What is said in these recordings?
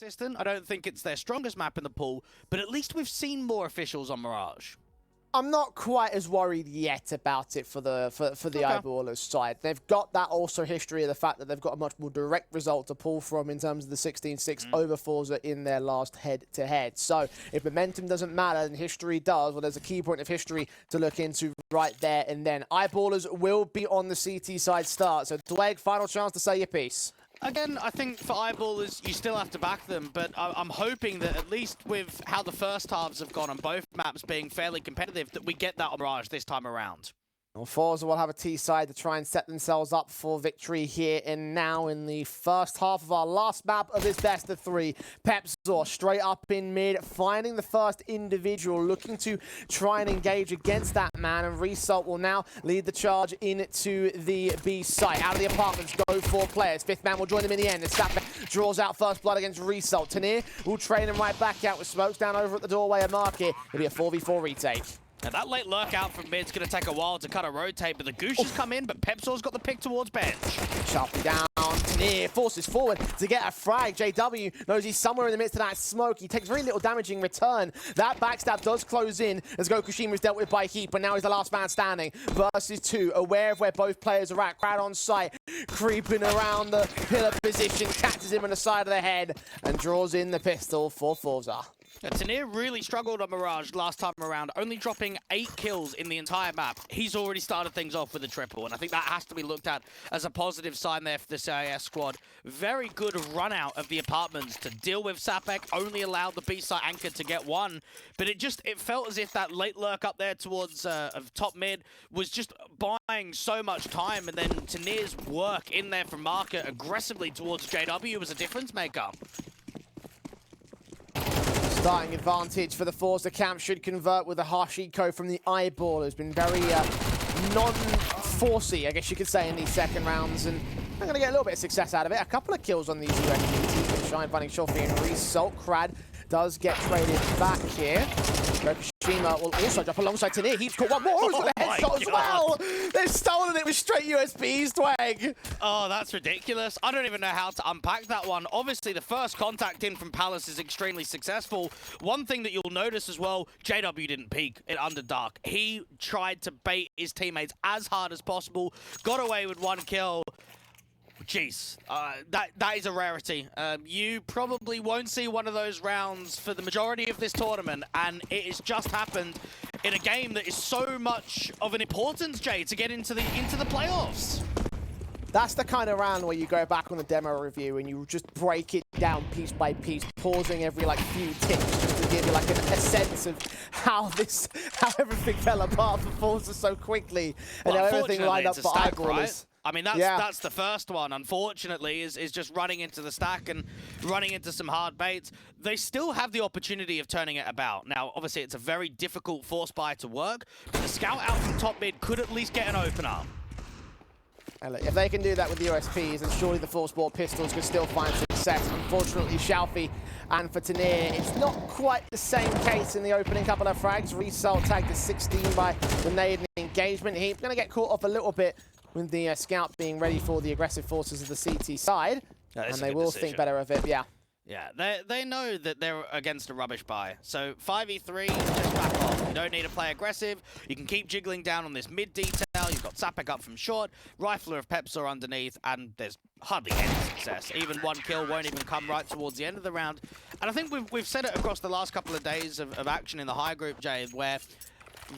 consistent. I don't think it's their strongest map in the pool, but at least we've seen more officials on Mirage. I'm not quite as worried yet about it for the Eyeballers side. They've got that also history of the fact that they've got a much more direct result to pull from in terms of the 16-6 over forZe in their last head-to-head. So if momentum doesn't matter and history does, well, there's a key point of history to look into right there and then. Eyeballers will be on the CT side start. So Dweg, final chance to say your piece. Again, I think for Eyeballers, you still have to back them, but I'm hoping that at least with how the first halves have gone on both maps being fairly competitive, that we get that on Mirage this time around. Well, forZe will have a T side to try and set themselves up for victory here and now in the first half of our last map of this best of three. Pepzor straight up in mid, finding the first individual, looking to try and engage against that man, and Result will now lead the charge into the B site. Out of the apartments go 4 players. 5th man will join them in the end as Sapek draws out first blood against Result. Tanir will train him right back out with smokes down over at the doorway of Market. It'll be a 4v4 retake. Now that late lurk out from mid's going to take a while to cut a rotate, but the Goosh has come in, but Pepzor's got the pick towards bench. Sharply down, Tanir forces forward to get a frag. JW knows he's somewhere in the midst of that smoke. He takes very little damage in return. That backstab does close in as gokushima is dealt with by Heap, but now he's the last man standing. Versus 2, aware of where both players are at. Krad on site, creeping around the pillar position, catches him on the side of the head, and draws in the pistol for forZe. Tanir really struggled on Mirage last time around, only dropping 8 kills in the entire map. He's already started things off with a triple, and I think that has to be looked at as a positive sign there for the CIS squad. Very good run out of the apartments to deal with Sapek, only allowed the B-side anchor to get 1, but it felt as if that late lurk up there towards top mid was just buying so much time, and then Tanir's work in there from Market aggressively towards JW was a difference maker. Starting advantage for the forZe camp should convert with a harsh eco from the Eyeballers. Been very non-forcey, I guess you could say, in these second rounds, and I'm going to get a little bit of success out of it. A couple of kills on these USPs. Shine finding Shofi and Result. Krad does get traded back here. gokushima will also drop alongside Tanir. He's caught one more. Oh, the headshot as well. They've stolen it with straight USPs, Dweg. Oh, that's ridiculous. I don't even know how to unpack that one. Obviously, the first contact in from Palace is extremely successful. One thing that you'll notice as well, JW didn't peek in Underdark. He tried to bait his teammates as hard as possible, got away with 1 kill. Jeez, that is a rarity. You probably won't see one of those rounds for the majority of this tournament, and it has just happened in a game that is so much of an importance, Jay, to get into the playoffs. That's the kind of round where you go back on the demo review and you just break it down piece by piece, pausing every few ticks just to give you a sense of how everything fell apart for forZe so quickly, and how everything lined up for Eyeballers. Right? I mean, that's the first one, unfortunately, is just running into the stack and running into some hard baits. They still have the opportunity of turning it about. Now, obviously, it's a very difficult force buy to work, but the scout out from top mid could at least get an opener. If they can do that with the USPs, then surely the force ball pistols could still find success. Unfortunately, Shalfie and for Tanir, it's not quite the same case in the opening couple of frags. Result tagged to 16 by the nade engagement. He's going to get caught off a little bit with the scout being ready for the aggressive forces of the CT side. And they will think better of it, yeah. Yeah, they know that they're against a rubbish buy. So 5v3, just back off. You don't need to play aggressive. You can keep jiggling down on this mid detail. You've got Sapek up from short, Rifler of Pepzor underneath, and there's hardly any success. Even 1 kill won't even come right towards the end of the round. And I think we've said it across the last couple of days of action in the high group, Jay, where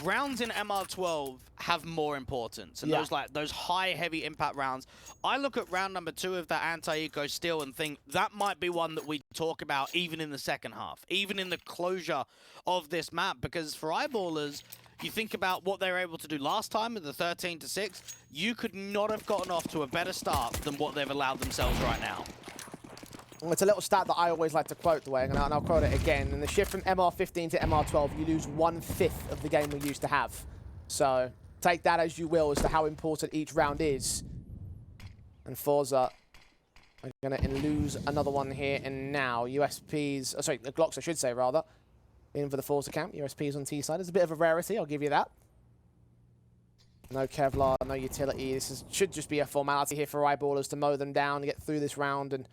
rounds in MR12 have more importance, and those high heavy impact rounds. I look at round number 2 of that anti-eco still and think that might be one that we talk about even in the second half, even in the closure of this map, because for Eyeballers, you think about what they were able to do last time with the 13-6, you could not have gotten off to a better start than what they've allowed themselves right now. Well, it's a little stat that I always like to quote, Dwayne, and I'll quote it again. In the shift from MR15 to MR12, you lose 1/5 of the game we used to have. So take that as you will as to how important each round is. And forZe are going to lose another one here and now. USPs, sorry, the Glocks I should say rather, in for the forZe camp. USPs on T side. It's a bit of a rarity, I'll give you that. No Kevlar, no utility. Should just be a formality here for Eyeballers to mow them down, get through this round, and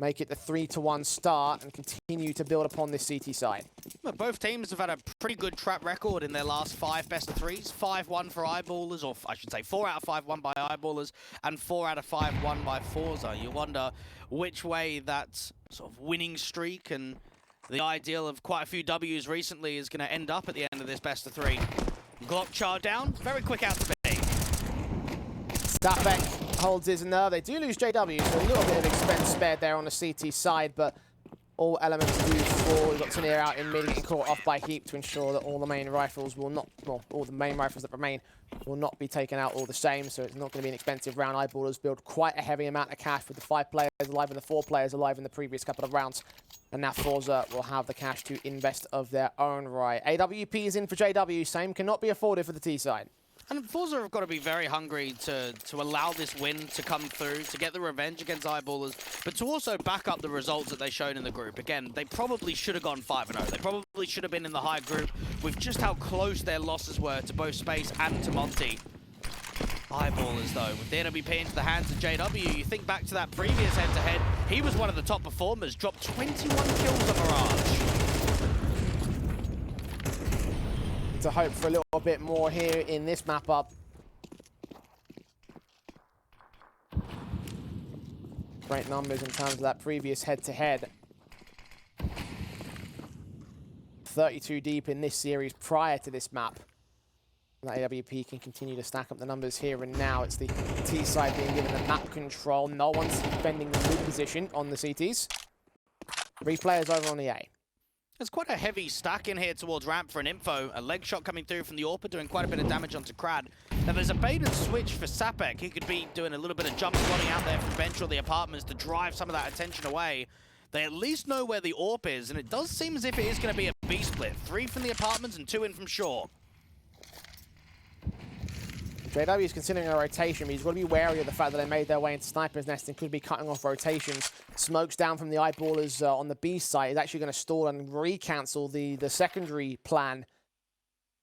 make it the 3-1 start and continue to build upon this CT side. Well, both teams have had a pretty good track record in their last 5 best of 3s. 5-1 for Eyeballers, or I should say 4 out of 5 won by Eyeballers, and 4 out of 5 won by forZe. You wonder which way that sort of winning streak and the ideal of quite a few Ws recently is going to end up at the end of this best of 3. Glock char down, very quick out to B. Statbeck holds his nerve. They do lose JW, so a little bit of expense spared there on the CT side, but all elements do fall. We've got Tanier out in mid, getting caught off by Heap to ensure that all the main rifles will not, well, all the main rifles that remain will not be taken out all the same, so it's not going to be an expensive round. Eyeballers build quite a heavy amount of cash with the 5 players alive and the 4 players alive in the previous couple of rounds. And now forZe will have the cash to invest of their own right. AWP is in for JW. Same cannot be afforded for the T side. And forZe have got to be very hungry to allow this win to come through, to get the revenge against Eyeballers, but to also back up the results that they showed in the group. Again, they probably should have gone 5-0. They probably should have been in the high group with just how close their losses were to both Space and to Monty. Eyeballers, though, with the NWP into the hands of JW, you think back to that previous head-to-head, he was one of the top performers, dropped 21 kills on Mirage. To hope for a little bit more here in this map up. Great numbers in terms of that previous head-to-head. 32 deep in this series prior to this map. That AWP can continue to stack up the numbers here and now. It's the T side being given the map control. No one's defending the mid position on the CTs. 3 players over on the A. There's quite a heavy stack in here towards ramp for an info. A leg shot coming through from the AWP, doing quite a bit of damage onto Krad. Now there's a bait and switch for Sapek. He could be doing a little bit of jump squatting out there from bench or the apartments to drive some of that attention away. They at least know where the AWP is, and it does seem as if it is going to be a B split. 3 from the apartments and 2 in from shore. JW is considering a rotation, but he's got to be wary of the fact that they made their way into Sniper's Nest and could be cutting off rotations. Smokes down from the Eyeballers on the B side is actually going to stall and re-cancel the secondary plan.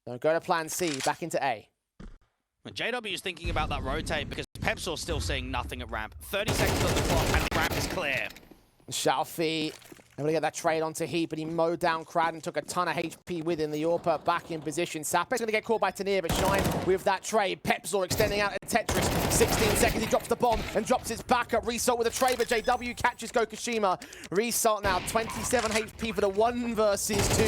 So go to plan C, back into A. JW is thinking about that rotate because Pepsor's still seeing nothing at ramp. 30 seconds on the clock and ramp is clear. Shalfie able to get that trade onto Heap, and he mowed down Krad and took a ton of HP with him. The AWP back in position. Sapek's going to get caught by Tanier, but Shine with that trade. Pepsor extending out at Tetris. 16 seconds, he drops the bomb and drops his backup. Result with a trade, but JW catches gokushima. Result now, 27 HP for the 1 versus 2.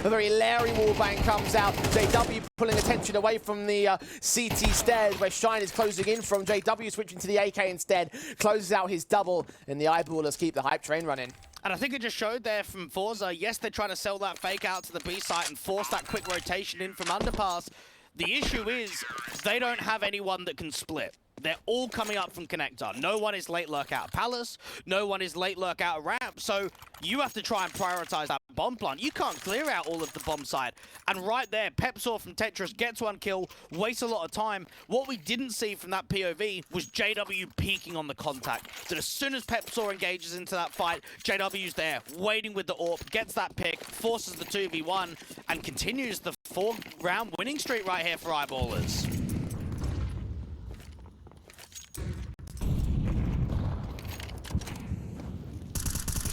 A very Larry wallbang comes out. JW pulling attention away from the CT stairs, where Shine is closing in from. JW switching to the AK instead. Closes out his double, and the Eyeballers keep the hype train running. And I think it just showed there from forZe, yes, they're trying to sell that fake out to the B site and force that quick rotation in from underpass. The issue is they don't have anyone that can split. They're all coming up from connector. No one is late lurk out of Palace. No one is late lurk out of ramp. So you have to try and prioritize that bomb plant. You can't clear out all of the bomb side. And right there, Pepsor from Tetris gets 1 kill, wastes a lot of time. What we didn't see from that POV was JW peeking on the contact. So as soon as Pepsor engages into that fight, JW's there, waiting with the AWP, gets that pick, forces the 2v1, and continues the 4-round winning streak right here for Eyeballers.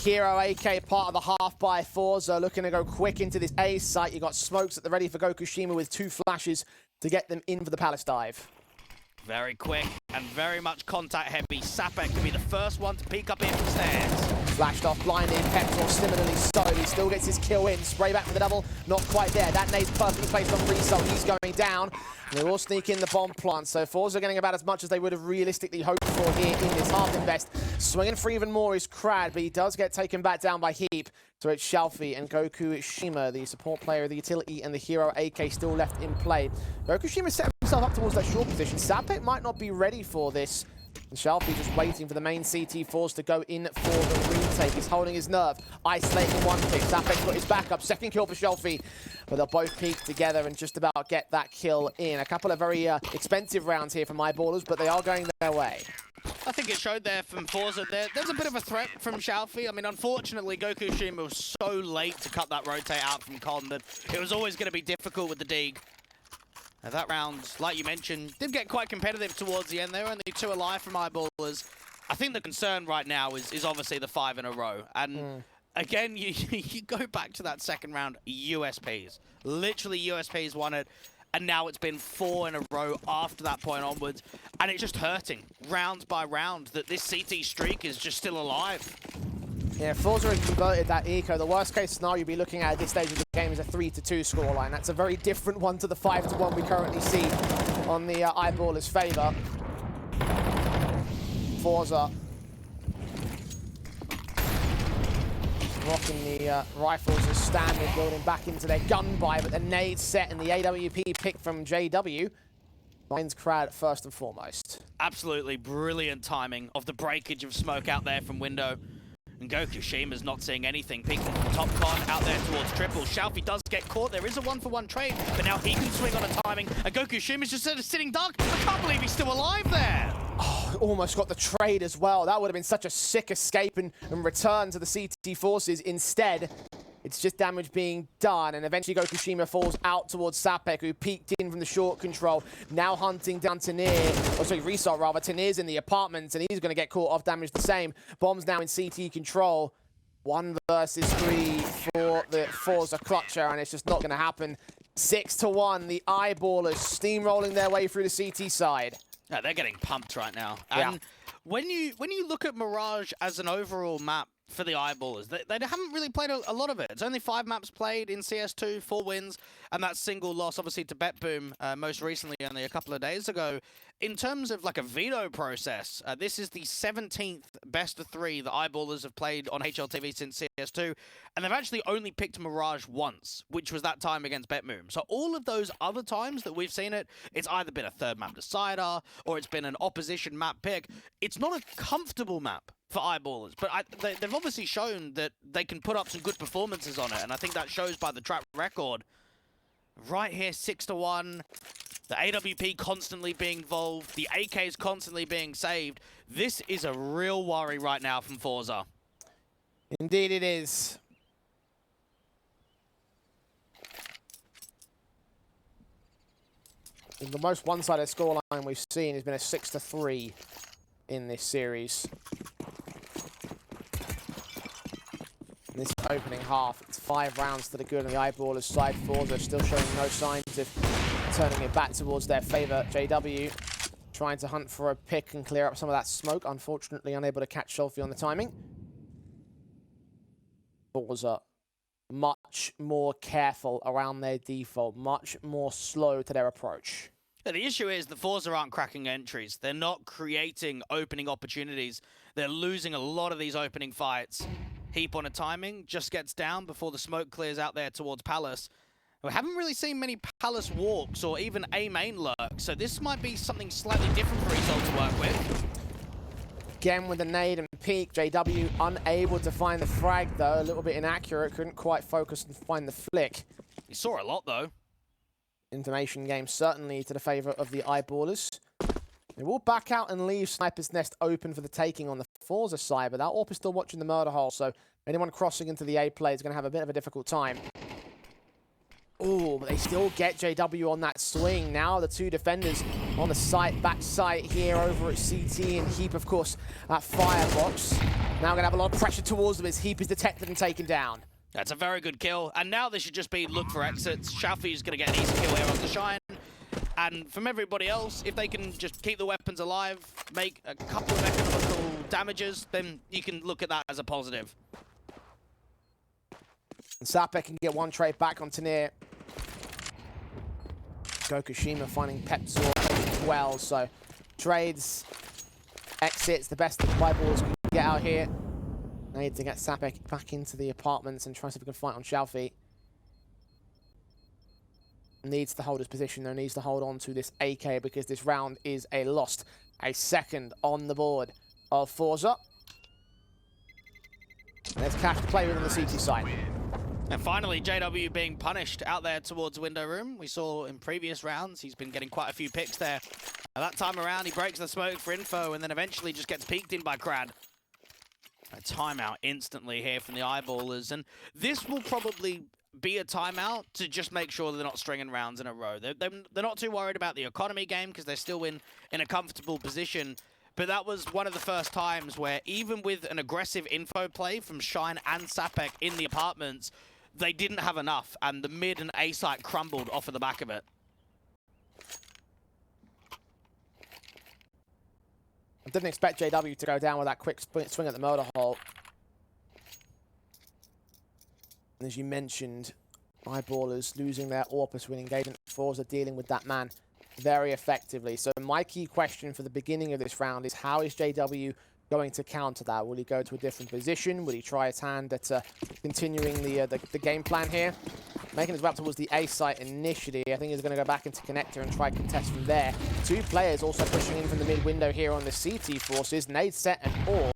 Hero AK part of the half by forZe, looking to go quick into this A site. You got smokes at the ready for gokushima with 2 flashes to get them in for the Palace dive. Very quick and very much contact heavy. Sapek can be the first one to peek up in from stairs. Flashed off blinding, Pepsor similarly so. He still gets his kill in. Spray back for the double, not quite there. That nade's perfectly placed on Result. He's going down. And they will sneak in the bomb plant. So forZe are getting about as much as they would have realistically hoped for here in this half invest. Swinging for even more is Krad, but he does get taken back down by Heap. So it's Shalfie and gokushima, the support player, the utility, and the hero AK still left in play. gokushima set himself up towards that short position. Sapek might not be ready for this. And Shalfie just waiting for the main CT force to go in for the retake. He's holding his nerve, isolating 1 pick. Sapek's got his backup. 2nd kill for Shalfie. But they'll both peek together and just about get that kill in. A couple of very expensive rounds here from Eyeballers, but they are going their way. I think it showed there from forZe. There's a bit of a threat from Shalfie. I mean, unfortunately, gokushima was so late to cut that rotate out from Con that it was always going to be difficult with the dig. That round, like you mentioned, did get quite competitive towards the end. There were only 2 alive from Eyeballers. I think the concern right now is obviously the 5 in a row. And again, you go back to that second round, USPs. Literally USPs won it. And now it's been 4 in a row after that point onwards. And it's just hurting, round by round, that this CT streak is just still alive. Yeah, forZe have converted that eco. The worst case scenario you'd be looking at this stage of the game is a 3-2 scoreline. That's a very different one to the 5-1 we currently see on the Eyeballers' favour. forZe rocking the rifles as standard, building back into their gun buy, but the nade set and the AWP pick from JW finds Krad first and foremost. Absolutely brilliant timing of the breakage of smoke out there from window. And gokushima's not seeing anything. Peeking from top con out there towards triple. Xiaofi does get caught. There is a 1-for-1 trade, but now he can swing on a timing. And gokushima's just sitting duck. I can't believe he's still alive there. Oh, almost got the trade as well. That would have been such a sick escape and return to the CT forces. Instead, it's just damage being done, and eventually gokushima falls out towards Sapek, who peeked in from the short control. Now hunting down Tanir, or sorry, Resort rather. Tanir's in the apartments, and he's going to get caught off damage the same. Bombs now in CT control. 1 versus 3 for the forZe clutcher, and it's just not going to happen. 6-1, the Eyeballers steamrolling their way through the CT side. Yeah, they're getting pumped right now. And when you look at Mirage as an overall map for the Eyeballers, they haven't really played a lot of it. It's only 5 maps played in CS2, 4 wins, and that single loss, obviously, to BetBoom most recently, only a couple of days ago. In terms of like a veto process, this is the 17th best of 3 the Eyeballers have played on HLTV since CS2, and they've actually only picked Mirage once, which was that time against BetBoom. So all of those other times that we've seen it, it's either been a 3rd map decider, or it's been an opposition map pick. It's not a comfortable map for Eyeballers, but they've obviously shown that they can put up some good performances on it, and I think that shows by the track record. Right here, 6-1. The AWP constantly being involved. The AKs constantly being saved. This is a real worry right now from forZe. Indeed it is. The most one-sided scoreline we've seen has been a 6-3 in this series. In this opening half, it's 5 rounds to the good on the Eyeballers side. forZe still showing no signs of turning it back towards their favour. JW trying to hunt for a pick and clear up some of that smoke. Unfortunately, unable to catch Xiaofi on the timing. forZe much more careful around their default, much more slow to their approach. Yeah, the issue is the forZe aren't cracking entries. They're not creating opening opportunities. They're losing a lot of these opening fights. Heap on a timing, just gets down before the smoke clears out there towards Palace. We haven't really seen many Palace walks or even A main lurk, so this might be something slightly different for ESL to work with. Again with the nade and peek, JW unable to find the frag though, a little bit inaccurate, couldn't quite focus and find the flick. He saw a lot though. Information game certainly to the favour of the Eyeballers. They will back out and leave Sniper's Nest open for the taking on the forZe side, but that AWP is still watching the murder hole, so anyone crossing into the A play is going to have a bit of a difficult time. Oh, but they still get JW on that swing. Now the 2 defenders on the site, back site here over at CT, and Heap, of course, at Firebox. Now going to have a lot of pressure towards them as Heap is detected and taken down. That's a very good kill, and now this should just be look for exits. Xiaofi is going to get an easy kill here off the Shine. And from everybody else, if they can just keep the weapons alive, make a couple of economical damages, then you can look at that as a positive. And Sapek can get 1 trade back on Tanir. gokushima finding Pepzor as well, so trades, exits, the best that the Eyeballers can get out here. Need to get Sapek back into the apartments and try to see if we can fight on Xiaofi. Needs to hold his position though, needs to hold on to this AK because this round is a lost. A second on the board of forZe. There's cash to play with on the CT side. And finally, JW being punished out there towards window room. We saw in previous rounds, he's been getting quite a few picks there. And that time around, he breaks the smoke for info and then eventually just gets peeked in by Krad. A timeout instantly here from the Eyeballers. And this will probably be a timeout to just make sure they're not stringing rounds in a row. They're not too worried about the economy game because they're still in a comfortable position. but that was one of the first times where even with an aggressive info play from Shine and Sapek in the apartments, they didn't have enough, and the mid and A site crumbled off of the back of it. I didn't expect JW to go down with that quick swing at the motor hole. And as you mentioned, Eyeballers losing their AWP to an engagement. forZe are dealing with that man very effectively. So my key question for the beginning of this round is, how is JW going to counter that? Will he go to a different position? Will he try his hand at continuing the game plan here? Making his way up towards the A site initially. I think he's going to go back into connector and try contest from there. Two players also pushing in from the mid window here on the CT forces. Nade set and all.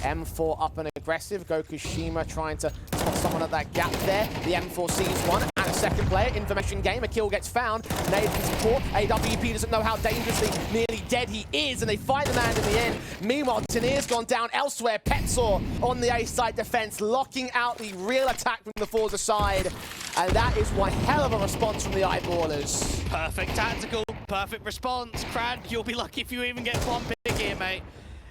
M4 up and aggressive. gokushima trying to spot someone at that gap there. The M4 sees one and a second player. Information game. A kill gets found. Nade can support. AWP doesn't know how dangerously nearly dead he is, and they find the man in the end. Meanwhile, Tanir's gone down elsewhere. Petzor on the A side defense, locking out the real attack from the forZe side. And that is one hell of a response from the Eyeballers. Perfect tactical, perfect response. Krad, you'll be lucky if you even get one pick here, mate.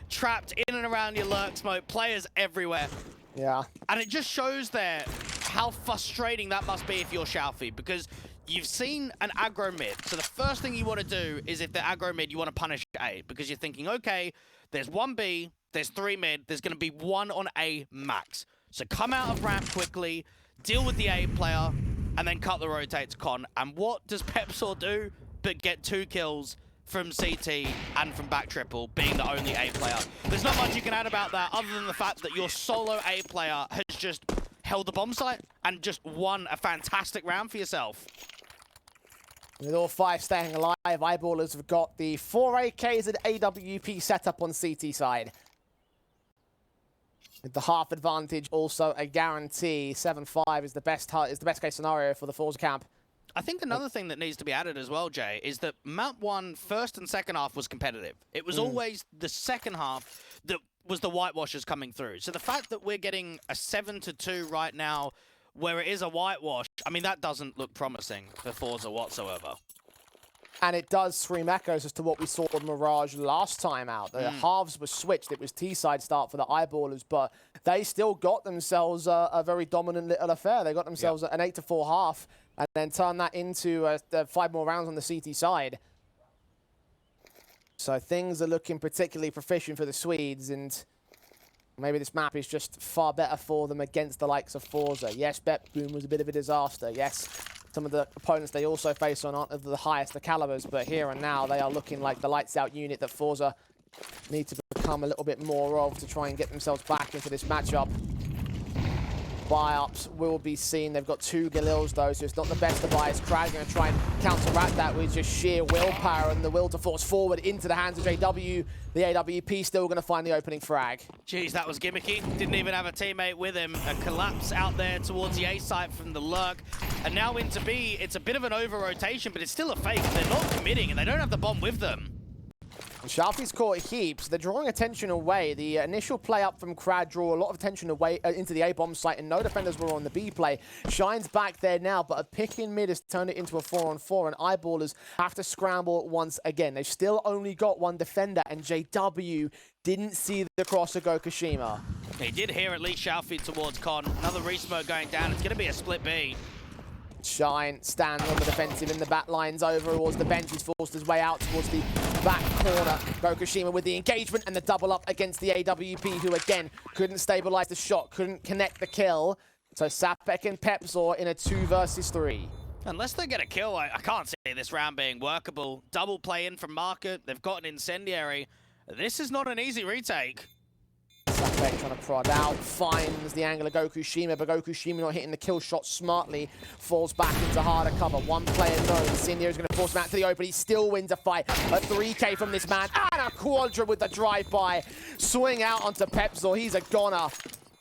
Trapped in and around your lurk smoke, players everywhere. Yeah. And it just shows there how frustrating that must be if you're Shalfie, because you've seen an aggro mid. So the first thing you want to do is, if they're aggro mid, you want to punish A, because you're thinking, okay, there's 1 B, there's 3 mid, there's going to be 1 on A max. So come out of ramp quickly, deal with the A player, and then cut the rotate to con. And what does pephzor do but get 2 kills from CT and from back triple, being the only A player? There's not much you can add about that other than the fact that your solo A player has just held the bomb site and just won a fantastic round for yourself. With all 5 staying alive, Eyeballers have got the 4 AKs and AWP setup on CT side. With the half advantage also a guarantee. 7-5 is the best case scenario for the forZe camp. I think another thing that needs to be added as well, Jay, is that map 1 first and second half was competitive. It was always the second half that was the whitewashers coming through. So the fact that we're getting a 7-2 right now, where it is a whitewash, I mean, that doesn't look promising for forZe whatsoever. And it does scream echoes as to what we saw with Mirage last time out. The halves were switched. It was T-side start for the Eyeballers, but they still got themselves a very dominant little affair. They got themselves an 8-4 half, and then turned that into 5 more rounds on the CT side. So things are looking particularly proficient for the Swedes, and maybe this map is just far better for them against the likes of forZe. Yes, Betboom was a bit of a disaster. Yes, some of the opponents they also face aren't of the highest the calibers, but here and now they are looking like the lights-out unit that forZe need to become a little bit more of to try and get themselves back into this matchup. Buy-ups will be seen. They've got 2 Galils though, so it's not the best of buys. Krad going to try and counteract that with just sheer willpower and the will to force forward into the hands of JW. The AWP still going to find the opening frag. Jeez, that was gimmicky. Didn't even have a teammate with him. A collapse out there towards the A site from the lurk. And now into B, it's a bit of an over-rotation, but it's still a fake. They're not committing, and they don't have the bomb with them. Shalfie's caught heaps. They're drawing attention away. The initial play up from Krad drew a lot of attention away into the A-bomb site, and no defenders were on the B play. Shine's back there now, but a pick in mid has turned it into a 4-on-4, and Eyeballers have to scramble once again. They've still only got 1 defender, and JW didn't see the cross of gokushima. They did hear at least Shalfie towards con. Another re-smoke going down. It's going to be a split B. Shine stands on the defensive in the back lines over towards the bench. He's forced his way out towards the back corner. gokushima with the engagement and the double up against the AWP, who again couldn't stabilize the shot, couldn't connect the kill. So Sapek and pephzor in a 2 versus 3. Unless they get a kill, I can't see this round being workable. Double play in from Market. They've got an incendiary. This is not an easy retake. Sapek trying to prod out, finds the angle of gokushima, but gokushima not hitting the kill shot smartly, falls back into harder cover. 1 player known. Incendiary is going to force him out to the open. He still wins a fight. A 3K from this man, and a quadra with the drive-by. Swing out onto pephzor. He's a goner.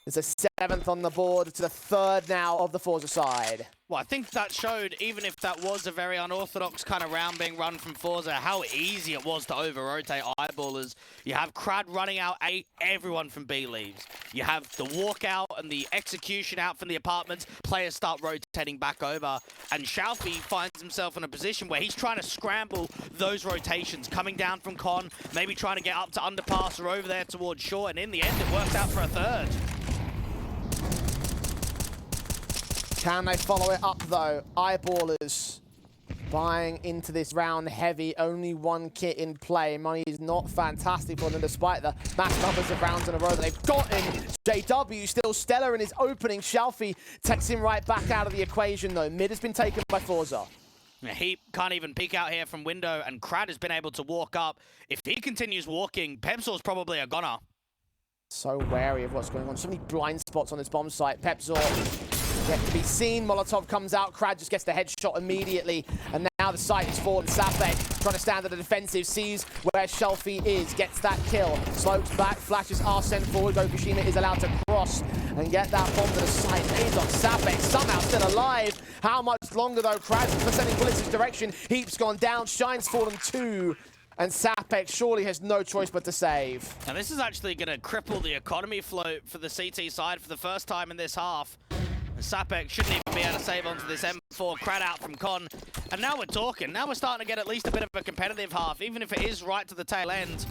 It's a 7th on the board to the 3rd now of the forZe side. Well, I think that showed, even if that was a very unorthodox kind of round being run from forZe, how easy it was to over-rotate eyeballers. You have Krad running out A, everyone from B leaves. You have the walkout and the execution out from the apartments, players start rotating back over, and Xiaofi finds himself in a position where he's trying to scramble those rotations, coming down from Con, maybe trying to get up to underpass or over there towards short, and in the end, it works out for a 3rd. Can they follow it up, though? Eyeballers buying into this round heavy. Only 1 kit in play. Money is not fantastic for them, despite the mass numbers of rounds in a row that they've gotten. JW still stellar in his opening. Xiaofi takes him right back out of the equation, though. Mid has been taken by forZe. He can't even peek out here from window, and Krad has been able to walk up. If he continues walking, pebZor's probably a goner. So wary of what's going on. So many blind spots on this bomb site. pebZor yet to be seen. Molotov comes out. Krad just gets the headshot immediately. And now the site is fallen. Sapek trying to stand at the defensive. Sees where Xiaofi is. Gets that kill. Slopes back. Flashes are sent forward. Gokushima is allowed to cross and get that bomb to the site. Aims on Sapek. Somehow still alive. How much longer though? Krad sending bullets his direction. Heap's gone down. Shine's fallen too. And Sapek surely has no choice but to save. Now this is actually going to cripple the economy float for the CT side for the first time in this half. Sapek shouldn't even be able to save onto this M4. Krad out from Con. And now we're talking. Now we're starting to get at least a bit of a competitive half, even if it is right to the tail end.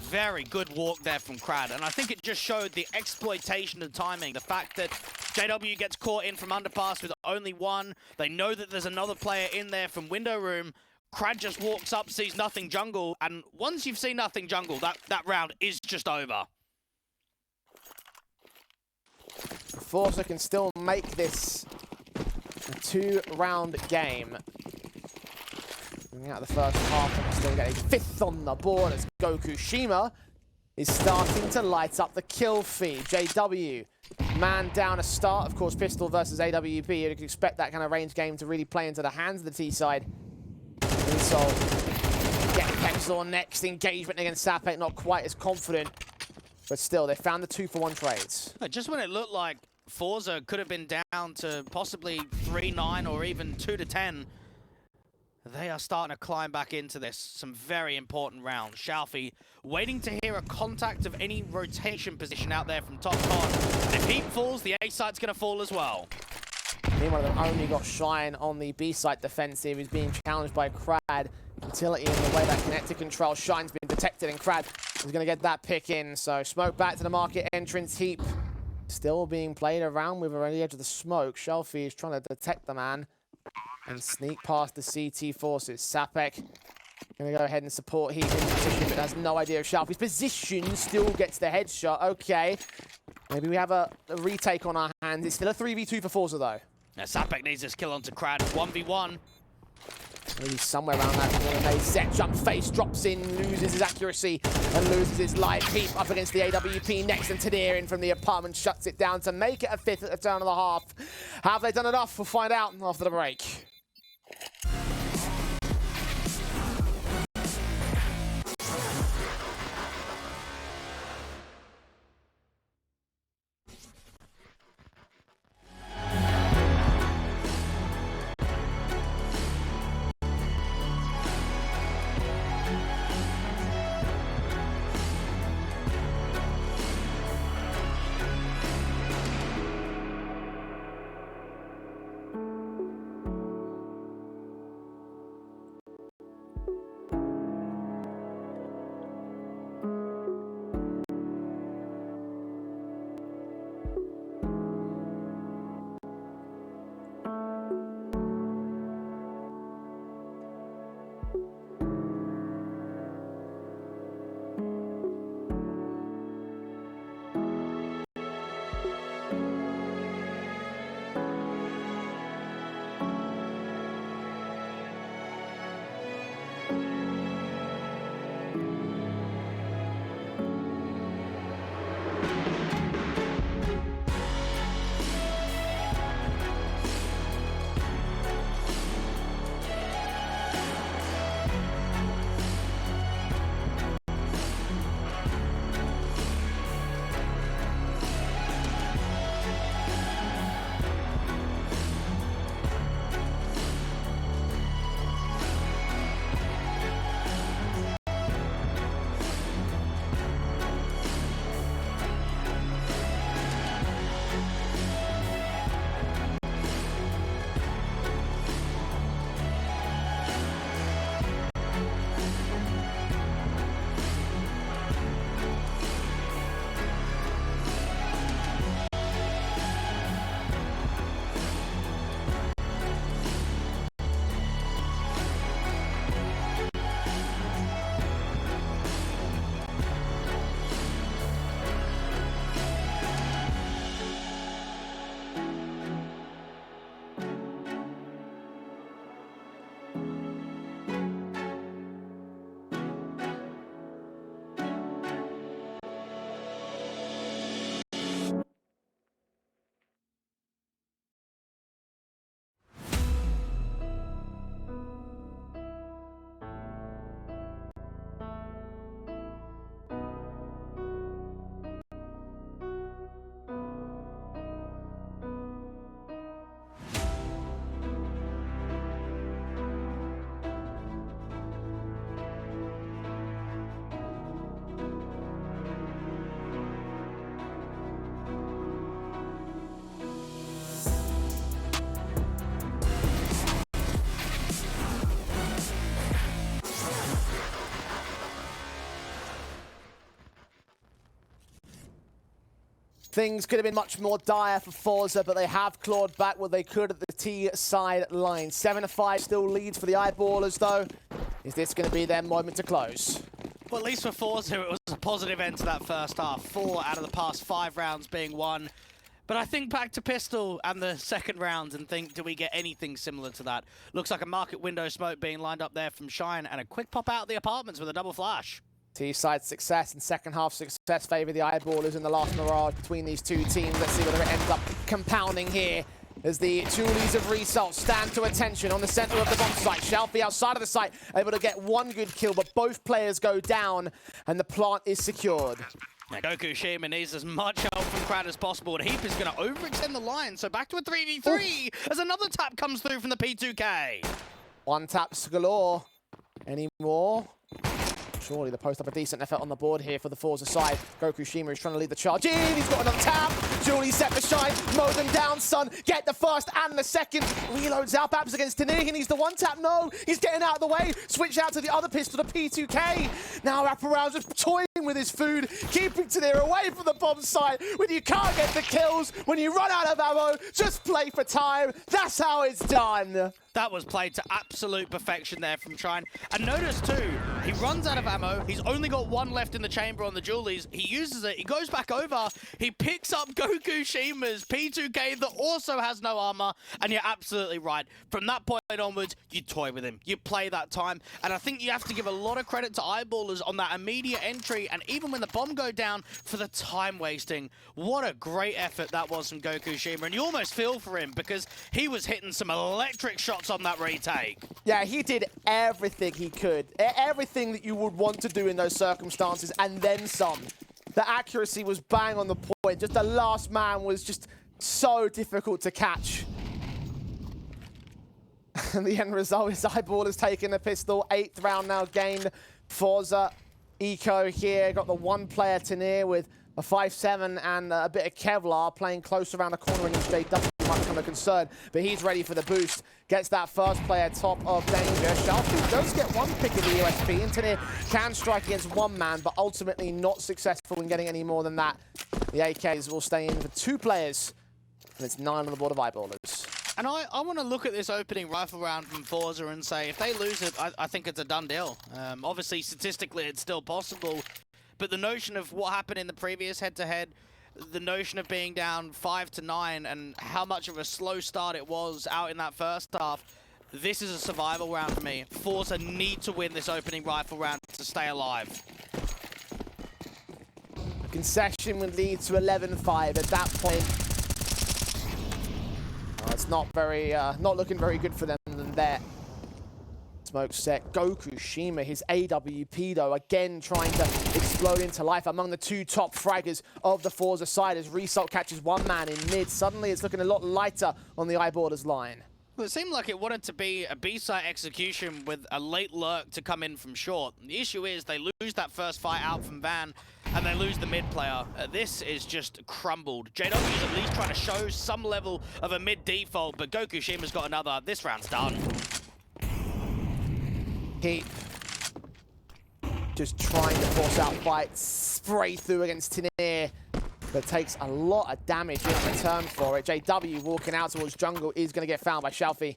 Very good walk there from Krad. And I think it just showed the exploitation of timing. The fact that JW gets caught in from underpass with only 1. They know that there's another player in there from window room. Krad just walks up, sees nothing jungle. And once you've seen nothing jungle, that round is just over. forZe can still make this a 2-round game. Coming out of the first half, and still getting 5th on the board as gokushima is starting to light up the kill feed. JW, man down a start. Of course, pistol versus AWP. You can expect that kind of range game to really play into the hands of the T side. So, getting pebZor next. Engagement against Sapek, not quite as confident. But still, they found the 2-for-1 trades. Just when it looked like forZe could have been down to possibly 3-9 or even 2-10, they are starting to climb back into this. Some very important rounds. Xiaofi waiting to hear a contact of any rotation position out there from top Con. And if Heat falls, the A site's going to fall as well. Meanwhile, they've only got Shine on the B site defensive. He's being challenged by Krad. Utility in the way that connected control. Shine's been detected, and Krad is going to get that pick in. So smoke back to the market entrance. Heap still being played around with around the edge of the smoke. Xiaofi is trying to detect the man and sneak past the CT forces. Sapek going to go ahead and support Heap in position, but has no idea of Xiaofi's position. Still gets the headshot. Okay. Maybe we have a retake on our hands. It's still a 3v2 for forZe, though. Now, Sapek needs this kill onto Krad. 1v1. Maybe somewhere around that corner. Set jump face, drops in, loses his accuracy, and loses his life. Heap up against the AWP next, and Tadir in from the apartment shuts it down to make it a 5th at the turn of the half. Have they done enough? We'll find out after the break. Things could have been much more dire for forZe, but they have clawed back what they could at the T-side line. 7-5 still leads for the Eyeballers, though. Is this going to be their moment to close? Well, at least for forZe, it was a positive end to that first half. 4 out of the past 5 rounds being won. But I think back to Pistol and the second round and think, do we get anything similar to that? Looks like a market window smoke being lined up there from Shine, and a quick pop out of the apartments with a double flash. T-side success and second half success favour the Eyeballers in the last Mirage between these two teams. Let's see whether it ends up compounding here as the Julies of Result stand to attention on the centre of the bomb site. Shelfie outside of the site, able to get one good kill, but both players go down and the plant is secured. Now, gokushima needs as much help from Krad as possible, and Heap is going to overextend the line, so back to a 3v3 as another tap comes through from the P2K. One taps galore. Any more? Surely the post up a decent effort on the board here for the forZe side. gokushima is trying to lead the charge in. He's got another tap. Julie set for Shine. Mow them down, son. Get the first and the second. Reloads out. Babs against Tanir. He needs the one tap. No. He's getting out of the way. Switch out to the other pistol, the P2K. Now wraparound just toying with his food. Keeping Tanir away from the bomb site. When you can't get the kills, when you run out of ammo, just play for time. That's how it's done. That was played to absolute perfection there from Shine. And notice too, he runs out of ammo. He's only got one left in the chamber on the Julies. He uses it. He goes back over. He picks up gokushima's P2K that also has no armor. And you're absolutely right. From that point onwards, you toy with him. You play that time. And I think you have to give a lot of credit to Eyeballers on that immediate entry. And even when the bomb go down, for the time wasting. What a great effort that was from gokushima. And you almost feel for him because he was hitting some electric shots on that retake. Yeah, he did everything he could. Everything that you would want to do in those circumstances, and then some. The accuracy was bang on the point. Just the last man was just so difficult to catch. And the end result is Eyeballers taking the pistol. 8th round now gained. forZe, Eco here. Got the one player Tanir with a 5-7 and a bit of Kevlar playing close around the corner in his JW. Much of a concern, but he's ready for the boost. Gets that first player top of danger. Shelfie does get one pick of the USP. And Tanir can strike against one man, but ultimately not successful in getting any more than that. The AKs will stay in for 2 players, and it's 9 on the board of Eyeballers. And I want to look at this opening rifle round from forZe and say, if they lose it, I think it's a done deal. Obviously, statistically, it's still possible, but the notion of what happened in the previous head-to-head, the notion of being down 5-9 and how much of a slow start it was out in that first half, this is a survival round for me. forZe need to win this opening rifle round to stay alive. A concession would lead to 11-5 at that point. It's not looking very good for them there. Smoke set. gokushima, his AWP though, again trying to explode into life among the 2 top fraggers of the forZe side as Result catches one man in mid. Suddenly it's looking a lot lighter on the Eyeballers line. Well, it seemed like it wanted to be a B-side execution with a late lurk to come in from short. The issue is they lose that first fight out from Van and they lose the mid player. This is just crumbled. JW is at least trying to show some level of a mid default, but gokushima's got another. This round's done. Heap just trying to force out fights, spray through against Tanir, but takes a lot of damage in return for it. JW walking out towards jungle is going to get found by Shelfie.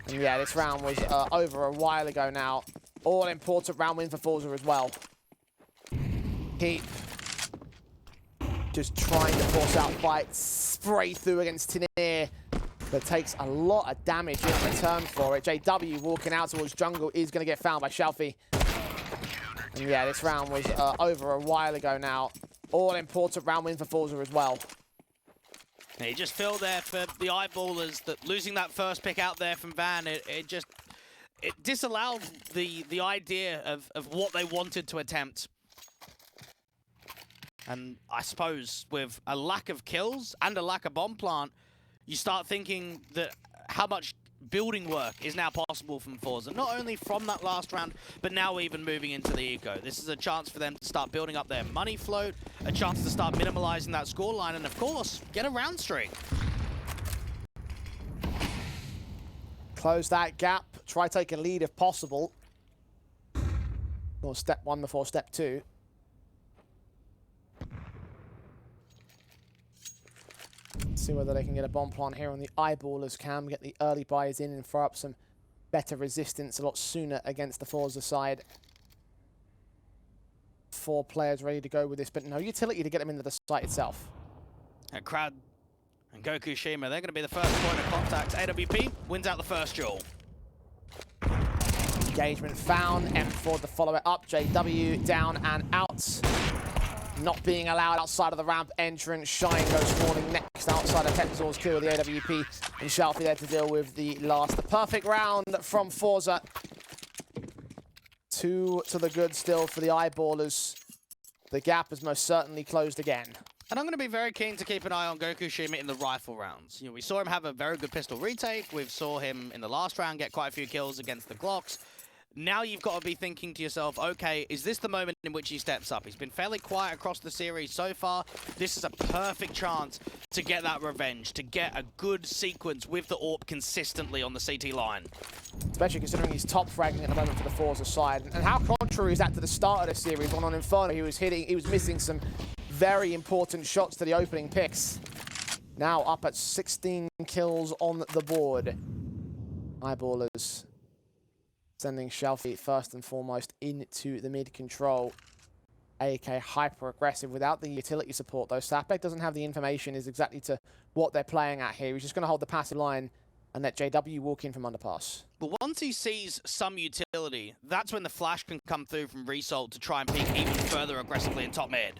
And yeah, this round was over a while ago now. All important round win for forZe as well. Heap just trying to force out fights, spray through against Tanir, but takes a lot of damage in return for it. JW walking out towards jungle is going to get found by Shelfie. And yeah, this round was over a while ago now. All important round win for forZe as well. Yeah, you just feel there for the Eyeballers that losing that first pick out there from Van, it disallowed the idea of what they wanted to attempt. And I suppose with a lack of kills and a lack of bomb plant, you start thinking that how much building work is now possible from forZe. Not only from that last round, but now even moving into the eco. This is a chance for them to start building up their money float, a chance to start minimalizing that scoreline, and of course, get a round streak. Close that gap. Try take a lead if possible. Or step 1 before step 2. See whether they can get a bomb plant here on the eyeballers cam, get the early buys in and throw up some better resistance a lot sooner against the forZe side. 4 players ready to go with this, but no utility to get them into the site itself. And Krad and Gokushima, they're going to be the first point of contact. AWP wins out the first duel. Engagement found, M4 to follow it up, JW down and out. Not being allowed outside of the ramp entrance. Shine goes falling next outside of Pepzor's kill with the AWP. And Shalfie there to deal with the last. The perfect round from forZe. 2 to the good still for the eyeballers. The gap is most certainly closed again. And I'm going to be very keen to keep an eye on Gokushima in the rifle rounds. You know, we saw him have a very good pistol retake. We saw him in the last round get quite a few kills against the Glocks. Now you've got to be thinking to yourself, okay, is this the moment in which he steps up? He's been fairly quiet across the series so far. This is a perfect chance to get that revenge, to get a good sequence with the AWP consistently on the CT line. Especially considering he's top fragging at the moment for the forZe side. And how contrary is that to the start of the series when on Inferno he was missing some very important shots to the opening picks. Now up at 16 kills on the board. Eyeballers sending Shalfie first and foremost into the mid control. AK hyper aggressive without the utility support though. Sapek doesn't have the information is exactly to what they're playing at here. He's just going to hold the passive line and let JW walk in from underpass. But once he sees some utility, that's when the flash can come through from Result to try and peek even further aggressively in top mid.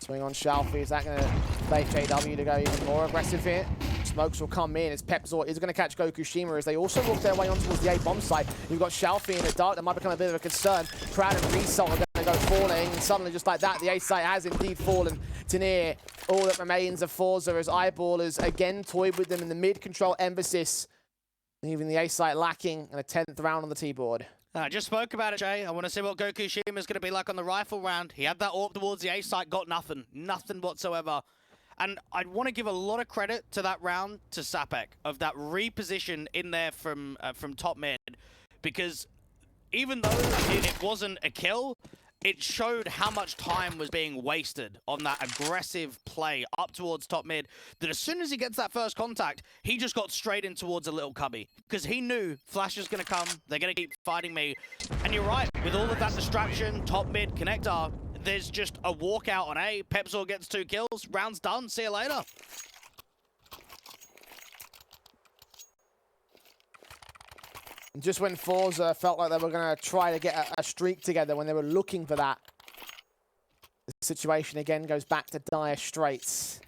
Swing on Shalfie. Is that going to bait JW to go even more aggressive here? Smokes will come in as PepZor is going to catch Gokushima as they also walk their way on towards the A bomb site. You've got Shalfie in the dark. That might become a bit of a concern. Krad and Result are going to go falling. And suddenly, just like that, the A site has indeed fallen to near all that remains of forZe as eyeballers again toyed with them in the mid-control emphasis, leaving the A site lacking and a 10th round on the T-board. I just spoke about it, Jay. I want to see what Gokushima is going to be like on the rifle round. He had that AWP towards the A site, got nothing. Nothing whatsoever. And I'd want to give a lot of credit to that round to Sapek, of that reposition in there from top mid. Because even though it wasn't a kill, it showed how much time was being wasted on that aggressive play up towards top mid, that as soon as he gets that first contact, he just got straight in towards a little cubby. Because he knew Flash is going to come, they're going to keep fighting me. And you're right, with all of that distraction, top mid, connector, there's just a walkout on A. PepZor gets 2 kills, round's done, see you later. Just when forZe felt like they were going to try to get a streak together, when they were looking for that, the situation again goes back to dire straits.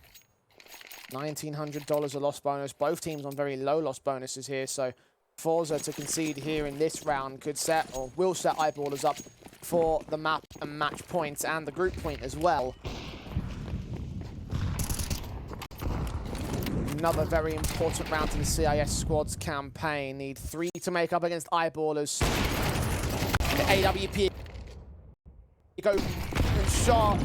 $1,900 a loss bonus. Both teams on very low loss bonuses here, so forZe to concede here in this round could set, or will set eyeballers up for the map and match points and the group point as well. Another very important round to the CIS squad's campaign. Need 3 to make up against eyeballers. The AWP go and shot.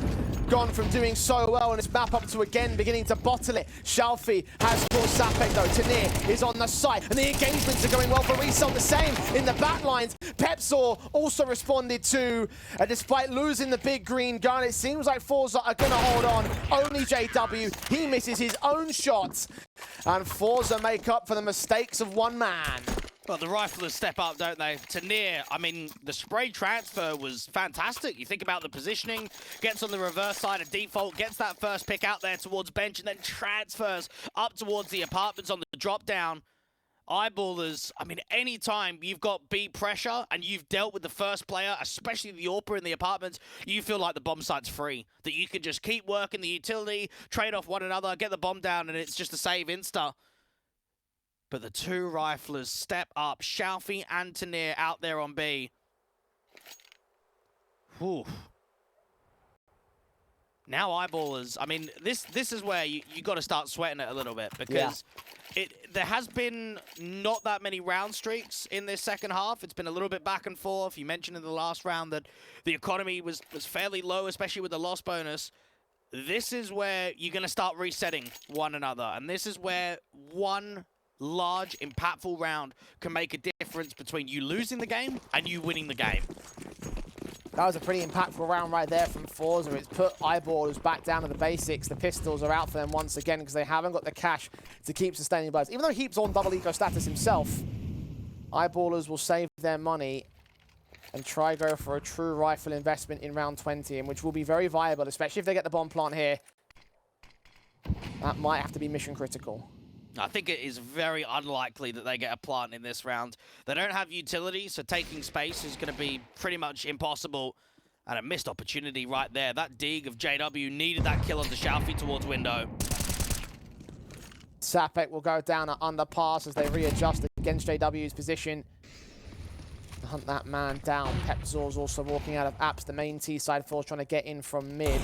Gone from doing so well in this map up to again beginning to bottle it. Shalfie has forced Sapek though. Tanir is on the site and the engagements are going well for Result. The same in the back lines. PepZor also responded to, despite losing the big green gun, it seems like forZe are going to hold on. Only JW, he misses his own shots. And forZe make up for the mistakes of one man. Well, the riflers step up, don't they? Tanir, I mean, the spray transfer was fantastic. You think about the positioning, gets on the reverse side of default, gets that first pick out there towards bench, and then transfers up towards the apartments on the drop down. Eyeballers, I mean, anytime you've got B pressure and you've dealt with the first player, especially the AWPer in the apartments, you feel like the bomb site's free. That you can just keep working the utility, trade off one another, get the bomb down, and it's just a save insta. But the 2 riflers step up. Shalfie and Tanir out there on B. Whew. Now eyeballers. I mean, this is where you got to start sweating it a little bit, because there has been not that many round streaks in this second half. It's been a little bit back and forth. You mentioned in the last round that the economy was fairly low, especially with the loss bonus. This is where you're going to start resetting one another, and this is where one large, impactful round can make a difference between you losing the game and you winning the game. That was a pretty impactful round right there from forZe. It's put Eyeballers back down to the basics. The pistols are out for them once again because they haven't got the cash to keep sustaining blows. Even though Heap's on double eco status himself, Eyeballers will save their money and try go for a true rifle investment in round 20, and which will be very viable, especially if they get the bomb plant here. That might have to be mission critical. I think it is very unlikely that they get a plant in this round. They don't have utility, so taking space is going to be pretty much impossible. And a missed opportunity right there. That dig of JW needed that kill onto Shalfie towards window. Sapek will go down at underpass as they readjust against JW's position. Hunt that man down. Pepzor's also walking out of apps. The main T side force trying to get in from mid.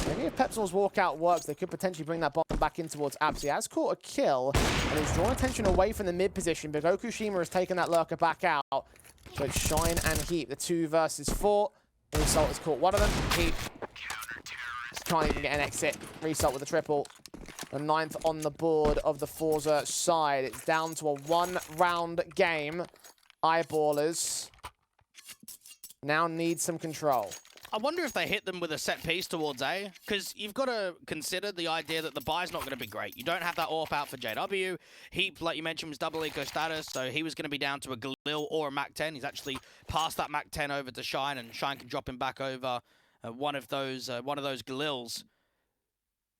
Maybe if Pepzor's walkout works, they could potentially bring that bomb back in towards Abs. He has caught a kill and he's drawn attention away from the mid position, but gokushima has taken that lurker back out. So it's Shine and Heap, the 2 versus 4. Result has caught one of them. Heap can't even get an exit. Result with a triple. The 9th on the board of the forZe side. It's down to a 1-round game. Eyeballers now need some control. I wonder if they hit them with a set piece towards A, because you've got to consider the idea that the buy's not going to be great. You don't have that AWP out for JW. Heap, like you mentioned, was double eco status, so he was going to be down to a Galil or a Mac-10. He's actually passed that Mac-10 over to Shine, and Shine can drop him back over one of those Galils.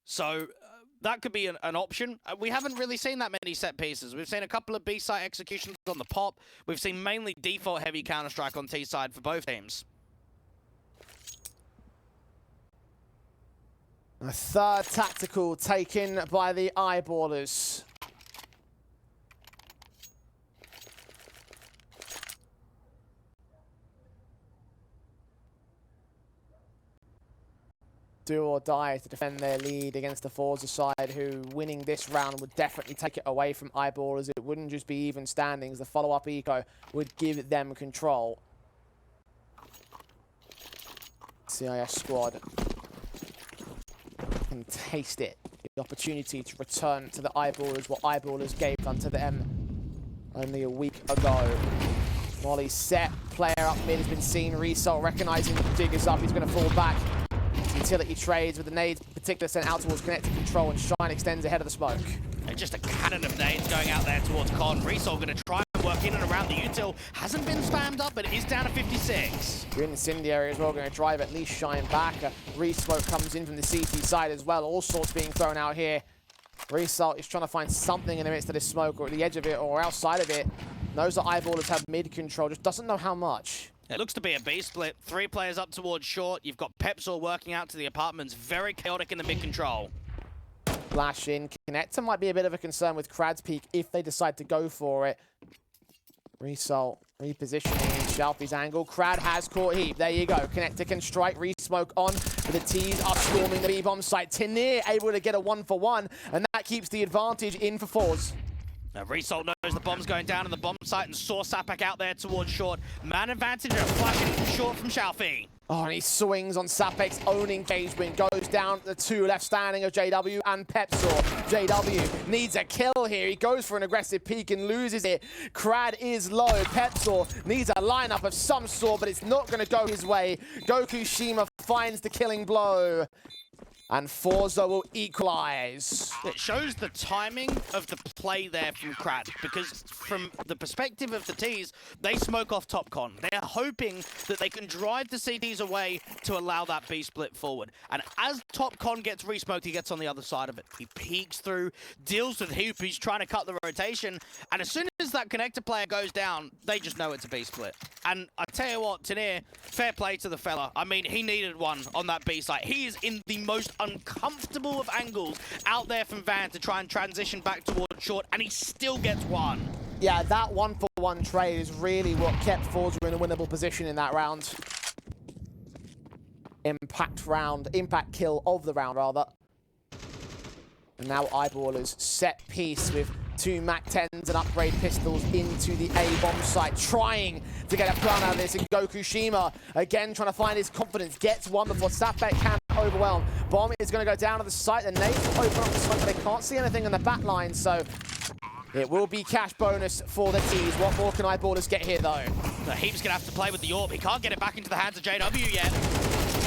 So that could be an option. We haven't really seen that many set pieces. We've seen a couple of B-side executions on the pop. We've seen mainly default heavy Counter-Strike on T-side for both teams. A 3rd tactical taken by the Eyeballers. Do or die to defend their lead against the forZe side, who winning this round would definitely take it away from Eyeballers. It wouldn't just be even standings. The follow-up eco would give them control. CIS squad can taste it. The opportunity to return to the Eyeballers, what Eyeballers gave unto them only a week ago. Molly set, player up mid has been seen. Result recognizing the dig is up, he's going to fall back. Utility trades with the nades, particularly sent out towards connected control, and Shine extends ahead of the smoke. And just a cannon of nades going out there towards Con. Resol going to try and work in and around the util. Hasn't been spammed up, but it is down to 56. Green incendiary as well, going to drive at least Shine back. Resmoke comes in from the CT side as well. All sorts being thrown out here. Result is trying to find something in the midst of this smoke, or at the edge of it, or outside of it. Knows that Eyeballers have mid control, just doesn't know how much. It looks to be a B split. 3 players up towards short. You've got Pepzor working out to the apartments. Very chaotic in the mid control. Flash in. Connector might be a bit of a concern with Krad's peak if they decide to go for it. Result repositioning Shalfie's angle. Krad has caught Heap. There you go. Connector can strike. Resmoke on. But the T's are storming the B-bomb site. Tinir able to get a 1-for-1. And that keeps the advantage in for forZe. Result knows the bomb's going down on the bomb site and saw Sapek out there towards short. Man advantage and a flash in from short from Shalfie. Oh, and he swings on Sapek's own engagement. Goes down to the 2 left standing of JW and Pepzor. JW needs a kill here. He goes for an aggressive peek and loses it. Krad is low. Pepzor needs a lineup of some sort, but it's not going to go his way. gokushima finds the killing blow. And forZe will equalize. It shows the timing of the play there from Krad, because from the perspective of the T's, they smoke off top con. They're hoping that they can drive the CTs away to allow that B split forward. And as top con gets resmoked, he gets on the other side of it. He peeks through, deals with Hoop, he's trying to cut the rotation, and as soon as that connector player goes down, they just know it's a B split. And I tell you what, Tinir, fair play to the fella. I mean, he needed one on that B site. He is in the most uncomfortable of angles out there from Van to try and transition back towards short, and he still gets one. Yeah, that 1-for-1 trade is really what kept forZe in a winnable position in that round. Impact kill of the round, rather. And now Eyeballers set piece with 2 Mac-10s and upgrade pistols into the A-bomb site, trying to get a plan out of this. And gokushima, again, trying to find his confidence, gets one before Sapek can overwhelm. Bomb is going to go down to the site. The nades will open up the site, but they can't see anything in the back line, so it will be cash bonus for the T's. What more can Eyeballers get here, though? The Heap's gonna have to play with the AWP. He can't get it back into the hands of JW yet.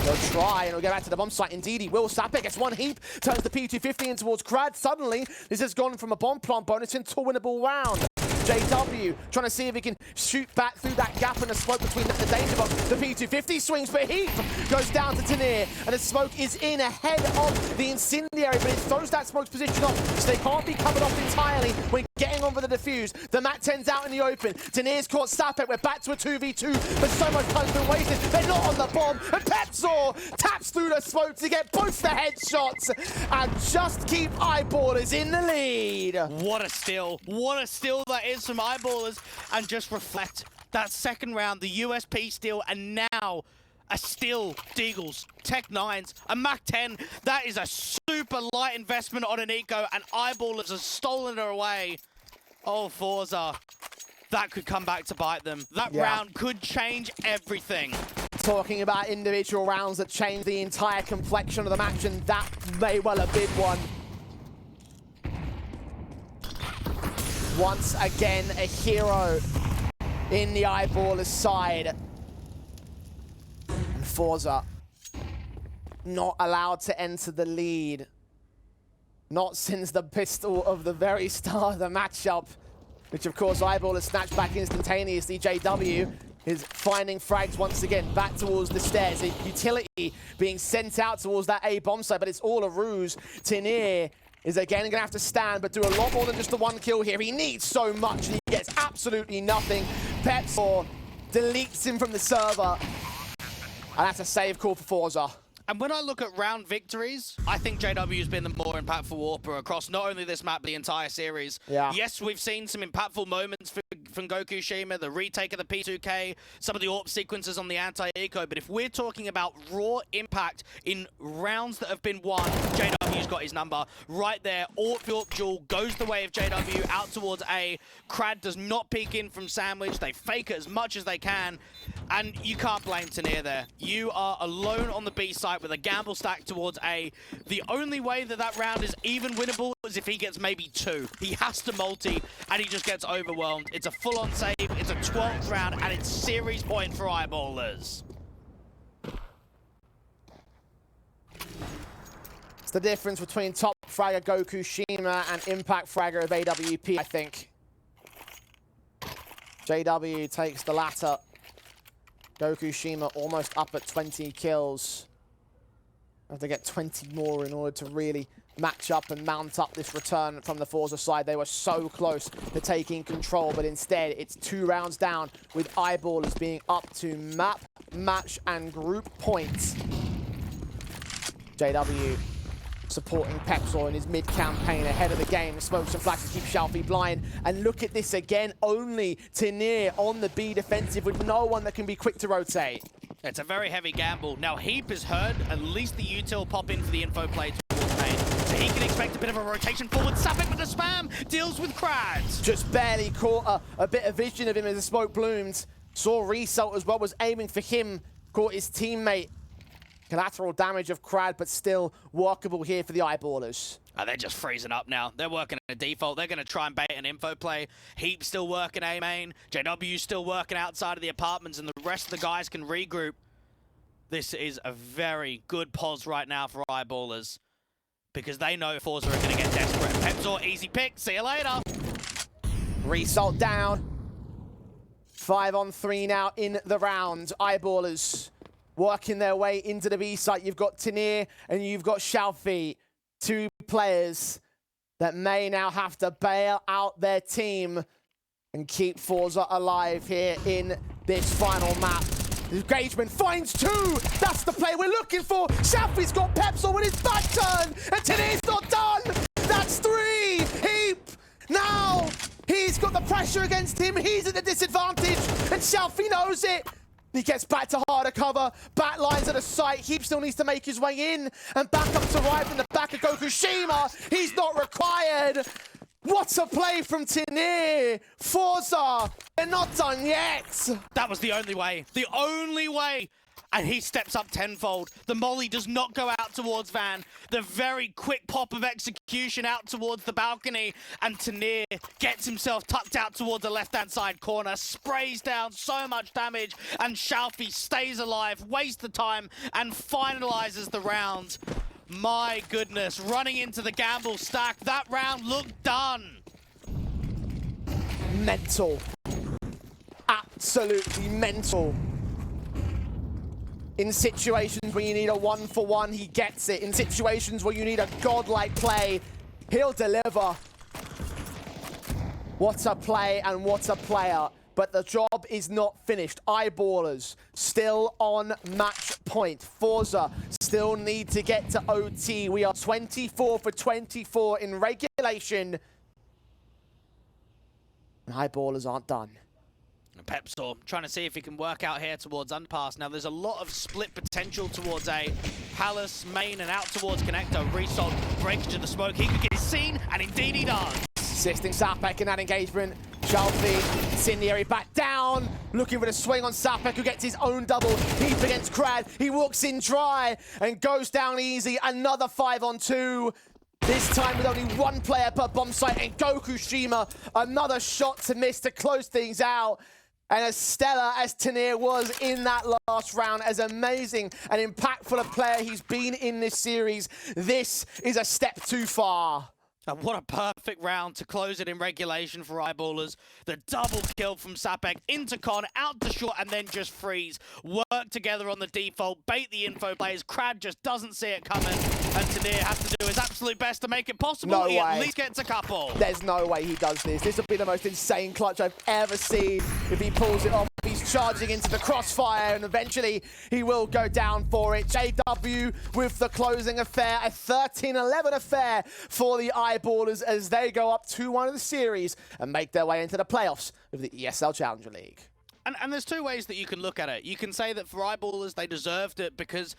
They'll try, and he'll get back to the bomb site. Indeed, he will. Sapek gets one Heap, turns the P250 in towards Krad. Suddenly, this has gone from a bomb plant bonus into a winnable round. JW trying to see if he can shoot back through that gap in the smoke between the danger box. The P250 swings, but Heap goes down to Tanir, and the smoke is in ahead of the incendiary, but it throws that smoke's position off, so they can't be covered off entirely when getting on for the defuse. The Mat 10's out in the open. Tanir's caught Sapek. We're back to a 2v2, but so much time's been wasted. They're not on the bomb, and Pepzor taps through the smoke to get both the headshots and just keep Eyeballers in the lead. What a steal. What a steal that is from Eyeballers, and just reflect that second round, the USP steal, and now a steal, Deagles, Tech 9s, a Mac 10. That is a super light investment on an eco, and Eyeballers has stolen her away. Oh, forZe. That could come back to bite them. That round could change everything. Talking about individual rounds that change the entire complexion of the match, and that may well have been one. Once again, a hero in the Eyeballers side. And forZe not allowed to enter the lead. Not since the pistol of the very start of the matchup, which of course Eyeballers snatched back instantaneously. JW is finding frags once again back towards the stairs. A utility being sent out towards that A bomb site, but it's all a ruse. Tanir is again going to have to stand, but do a lot more than just the one kill here. He needs so much, and he gets absolutely nothing. Pepzor deletes him from the server. And that's a save call for forZe. And when I look at round victories, I think JW's been the more impactful warper across not only this map, but the entire series. Yeah. Yes, we've seen some impactful moments from gokushima, the retake of the P2K, some of the AWP sequences on the anti-eco, but if we're talking about raw impact in rounds that have been won, JW's got his number right there. AWP duel goes the way of JW out towards A. Krad does not peek in from Sandwich. They fake it as much as they can, and you can't blame Tanir there. You are alone on the B site with a gamble stack towards A. The only way that that round is even winnable is if he gets maybe 2. He has to multi, and he just gets overwhelmed. It's a full-on save, it's a 12th round, and it's series point for Eyeballers. It's the difference between top fragger gokushima and impact fragger of AWP, I think. JW takes the latter. gokushima almost up at 20 kills. Have to get 20 more in order to really match up and mount up this return from the forZe side. They were so close to taking control, but instead it's 2 rounds down with Eyeballers being up to map, match, and group points. JW supporting Pepzor in his mid-campaign ahead of the game. Smokes and flashes keep Shalfie blind. And look at this again, only Tanir on the B defensive with no one that can be quick to rotate. It's a very heavy gamble. Now Heap has heard at least the util pop in for the info play towards main. So he can expect a bit of a rotation forward. Sapek with the spam, deals with Krad. Just barely caught a bit of vision of him as the smoke bloomed. Saw Result as well, was aiming for him, caught his teammate. Collateral damage of Krad, but still workable here for the Eyeballers. Oh, they're just freezing up now. They're working a default. They're going to try and bait an info play. Heap still working A main. JW still working outside of the apartments, and the rest of the guys can regroup. This is a very good pause right now for Eyeballers, because they know forZe are going to get desperate. Pepzor, easy pick. See you later. Result down. 5 on 3 now in the round. Eyeballers working their way into the B site. You've got Tanir and you've got Shalfie. 2 players that may now have to bail out their team and keep forZe alive here in this final map. Engagement finds 2. That's the play we're looking for. Shalfie's got Pepzor with his back turned, and Tanir's not done. That's 3. Heap. Now he's got the pressure against him. He's at the disadvantage, and Shalfie knows it. He gets back to harder cover, back lines at the site. Heap still needs to make his way in, and back up to right in the back of gokushima. He's not required. What a play from Tanir. forZe, they're not done yet. That was the only way. The only way. and he steps up tenfold. The molly does not go out towards Van. The very quick pop of execution out towards the balcony, and Tanir gets himself tucked out towards the left-hand side corner, sprays down so much damage, and Shalfie stays alive, wastes the time, and finalizes the round. My goodness, running into the gamble stack, that round looked done. Mental. Absolutely mental. In situations where you need a 1-for-1, he gets it. In situations where you need a godlike play, he'll deliver. What a play and what a player. But the job is not finished. Eyeballers still on match point. forZe still need to get to OT. We are 24 for 24 in regulation. And Eyeballers aren't done. Pepsor trying to see if he can work out here towards underpass. Now there's a lot of split potential towards A. Palace, main, and out towards Connector. Result breaks into the smoke. He could get seen, and indeed he does. Assisting Sapek in that engagement. Shalfie, incendiary back down. Looking for the swing on Sapek, who gets his own double. He's against Krad. He walks in dry and goes down easy. Another 5-on-2. This time with only one player per bomb site, and gokushima, another shot to miss to close things out. And as stellar as Tanir was in that last round, as amazing and impactful a player he's been in this series, this is a step too far. And what a perfect round to close it in regulation for Eyeballers. The double kill from Sapek into Con, out to short, and then just freeze. Work together on the default, bait the info plays. Krad just doesn't see it coming, and Tanir has to do his absolute best to make it possible. No he way. at least gets a couple. There's no way he does this. This will be the most insane clutch I've ever seen if he pulls it off. He's charging into the crossfire, and eventually he will go down for it. JW with the closing affair, a 13-11 affair for the Eyeballers as they go up 2-1 in the series and make their way into the playoffs of the ESL Challenger League. And there's two ways that you can look at it. You can say that for Eyeballers, they deserved it because